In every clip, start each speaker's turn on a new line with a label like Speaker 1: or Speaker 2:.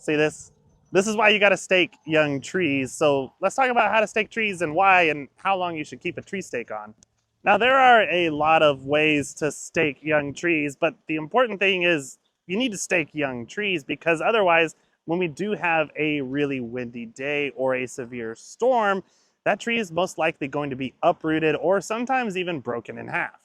Speaker 1: See this? This is why you got to stake young trees. So let's talk about how to stake trees and why and how long you should keep a tree stake on. Now, there are a lot of ways to stake young trees, but the important thing is you need to stake young trees because otherwise, when we do have a really windy day or a severe storm, that tree is most likely going to be uprooted or sometimes even broken in half.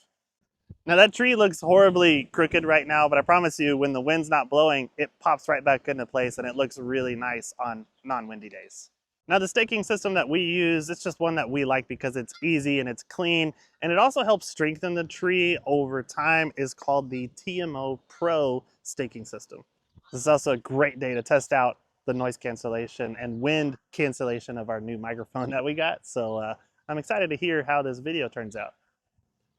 Speaker 1: Now that tree looks horribly crooked right now, but I promise you when the wind's not blowing, it pops right back into place and it looks really nice on non-windy days. Now the staking system that we use, it's just one that we like because it's easy and it's clean, and it also helps strengthen the tree over time, is called the TMO Pro staking system. This is also a great day to test out the noise cancellation and wind cancellation of our new microphone that we got. So I'm excited to hear how this video turns out.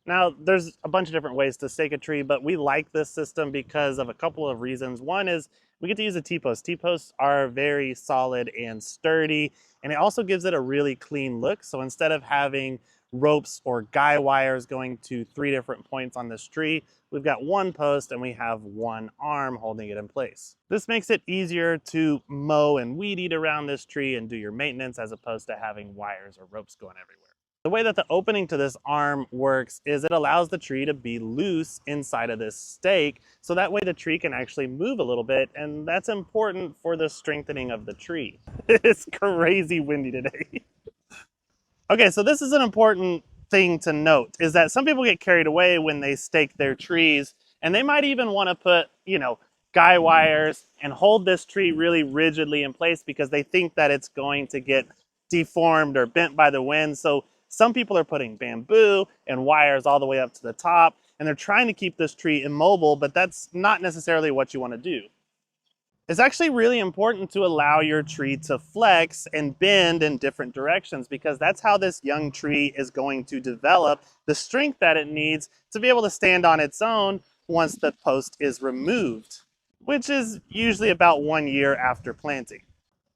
Speaker 1: Now, there's a bunch of different ways to stake a tree, but we like this system because of a couple of reasons. One is we get to use a T-post. T-posts are very solid and sturdy, and it also gives it a really clean look. So instead of having ropes or guy wires going to 3 different points on this tree, we've got one post and we have one arm holding it in place. This makes it easier to mow and weed eat around this tree and do your maintenance as opposed to having wires or ropes going everywhere. The way that the opening to this arm works is it allows the tree to be loose inside of this stake, so that way the tree can actually move a little bit, and that's important for the strengthening of the tree. It's crazy windy today. Okay, so this is an important thing to note, is that some people get carried away when they stake their trees, and they might even want to put, guy wires and hold this tree really rigidly in place because they think that it's going to get deformed or bent by the wind. So some people are putting bamboo and wires all the way up to the top, and they're trying to keep this tree immobile, but that's not necessarily what you want to do. It's actually really important to allow your tree to flex and bend in different directions because that's how this young tree is going to develop the strength that it needs to be able to stand on its own once the post is removed, which is usually about 1 year after planting.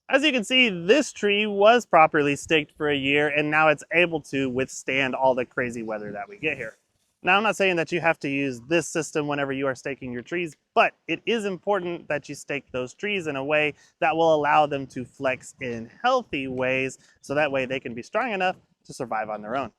Speaker 1: As you can see, this tree was properly staked for a year and now it's able to withstand all the crazy weather that we get here. Now, I'm not saying that you have to use this system whenever you are staking your trees, but it is important that you stake those trees in a way that will allow them to flex in healthy ways so that way they can be strong enough to survive on their own.